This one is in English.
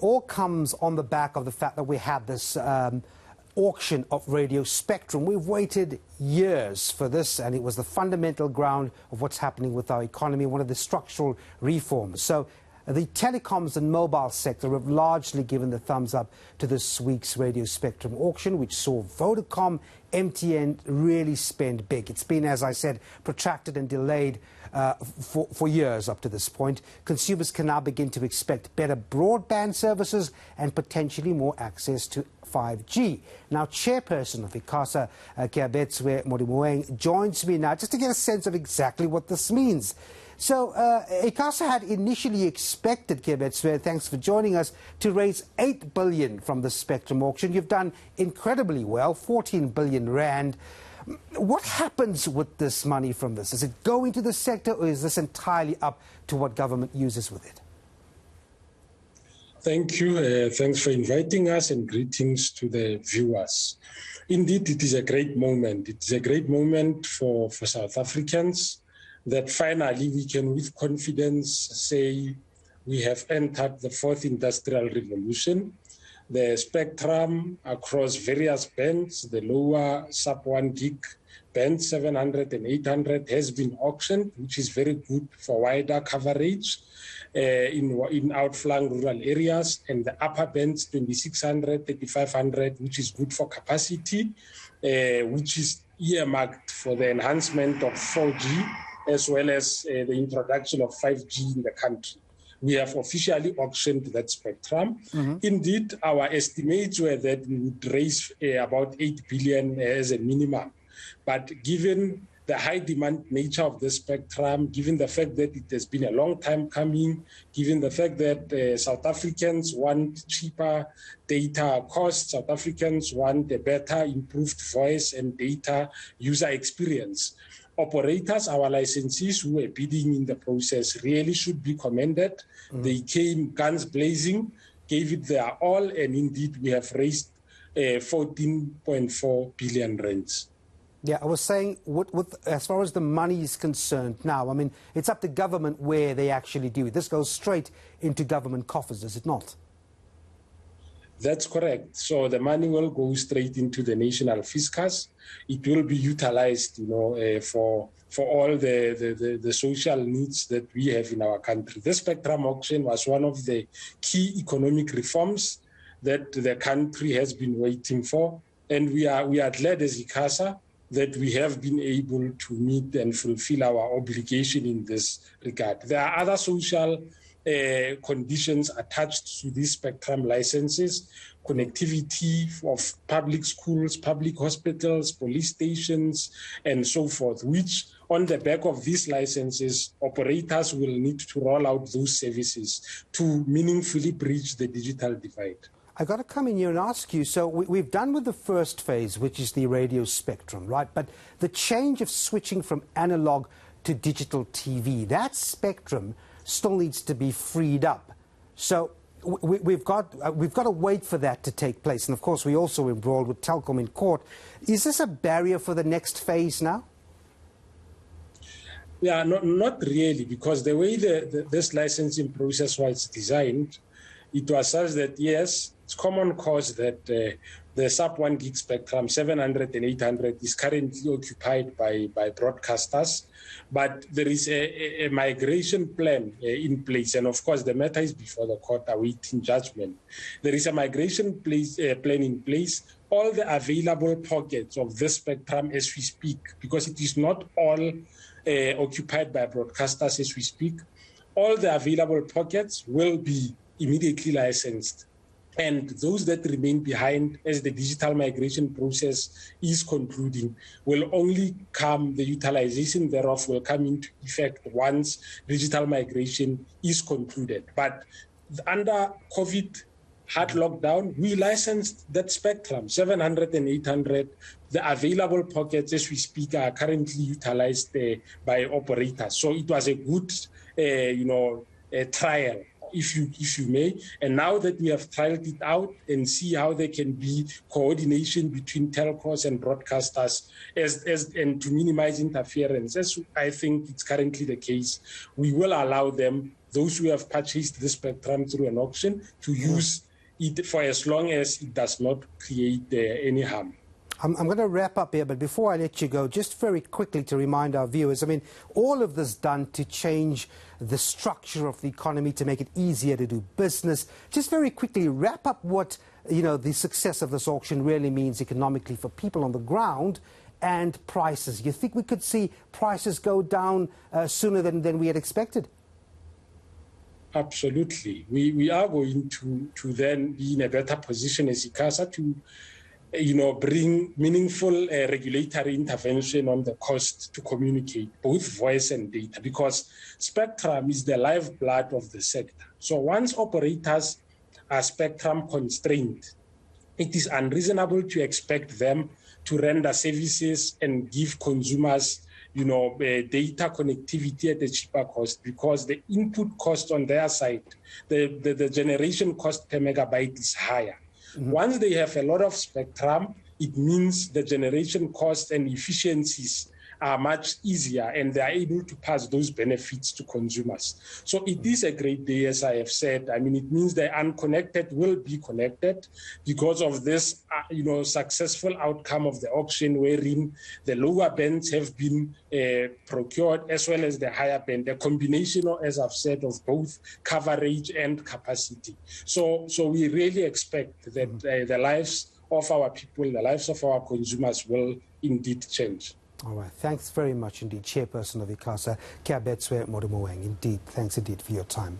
all comes on the back of the fact that we had this auction of radio spectrum. We've waited years for this, and it was the fundamental ground of what's happening with our economy, one of the structural reforms. So the telecoms and mobile sector have largely given the thumbs up to this week's radio spectrum auction, which saw Vodacom, MTN really spend big. It's been, as I said, protracted and delayed for years up to this point. Consumers can now begin to expect better broadband services and potentially more access to 5G. Now, chairperson of Icasa, Keabetswe Modimoeng, joins me now just to get a sense of exactly what this means. So, Icasa had initially expected, Keabetswe, thanks for joining us, to raise 8 billion from the spectrum auction. You've done incredibly well, 14 billion rand. What happens with this money from this? Does it go into the sector, or is this entirely up to what government uses with it? Thank you. Thanks for inviting us, and greetings to the viewers. Indeed, it is a great moment. It's a great moment for South Africans that finally we can with confidence say we have entered the fourth industrial revolution. The spectrum across various bands, the lower sub-1 gig band, 700 and 800, has been auctioned, which is very good for wider coverage in outflung rural areas, and the upper bands, 2600, 3500, which is good for capacity, which is earmarked for the enhancement of 4G, as well as the introduction of 5G in the country. We have officially auctioned that spectrum. Indeed, our estimates were that we would raise about 8 billion as a minimum. But given the high demand nature of the spectrum, given the fact that it has been a long time coming, given the fact that South Africans want cheaper data costs, South Africans want a better improved voice and data user experience, operators, our licensees who were bidding in the process, really should be commended. They came guns blazing, gave it their all, and indeed we have raised 14.4 billion rands. Yeah, I was saying, as far as the money is concerned now, I mean, it's up to government where they actually do it. This goes straight into government coffers, does it not? That's correct. So the money will go straight into the national fiscus. It will be utilized, for all the social needs that we have in our country. The spectrum auction was one of the key economic reforms that the country has been waiting for, and we are glad as Icasa that we have been able to meet and fulfill our obligation in this regard. There are other social conditions attached to these spectrum licenses, connectivity of public schools, public hospitals, police stations, and so forth, which on the back of these licenses, operators will need to roll out those services to meaningfully bridge the digital divide. I've got to come in here and ask you, so we've done with the first phase, which is the radio spectrum, right? But the change of switching from analog to digital TV, that spectrum still needs to be freed up. So we've got to wait for that to take place. And of course, we also embroiled with Telkom in court. Is this a barrier for the next phase now? Yeah, not really, because the way this licensing process was designed, it was such that, yes, it's common cause that the sub-1 gig spectrum, 700 and 800, is currently occupied by broadcasters. But there is a migration plan in place. And of course, the matter is before the court awaiting judgment. There is a migration plan in place. All the available pockets of this spectrum as we speak, because it is not all occupied by broadcasters as we speak, all the available pockets will be immediately licensed. And those that remain behind as the digital migration process is concluding will only come, the utilization thereof will come into effect once digital migration is concluded. But under COVID hard lockdown, we licensed that spectrum, 700 and 800. The available pockets as we speak are currently utilized by operators. So it was a good, a trial, if you may. And now that we have trialed it out and see how there can be coordination between telcos and broadcasters and to minimize interference, as I think it's currently the case, we will allow them those who have purchased the spectrum through an auction to use it for as long as it does not create any harm. I'm going to wrap up here, but before I let you go, just very quickly to remind our viewers, I mean, all of this done to change the structure of the economy, to make it easier to do business. Just very quickly, wrap up what, you know, the success of this auction really means economically for people on the ground and prices. You think we could see prices go down sooner than we had expected? Absolutely. We are going to then be in a better position as Icasa to bring meaningful regulatory intervention on the cost to communicate, both voice and data, because spectrum is the lifeblood of the sector. So once operators are spectrum constrained, it is unreasonable to expect them to render services and give consumers data connectivity at a cheaper cost, because the input cost on their side, the generation cost per megabyte is higher. Once they have a lot of spectrum, it means the generation costs and efficiencies are much easier, and they are able to pass those benefits to consumers. So it is a great day, as I have said. I mean, it means the unconnected will be connected because of this, successful outcome of the auction, wherein the lower bands have been procured as well as the higher band, a combination, as I've said, of both coverage and capacity. So we really expect that the lives of our people, the lives of our consumers will indeed change. All right. Thanks very much indeed, Chairperson of Icasa, Kiabetswe Modumoeng. Indeed, thanks indeed for your time.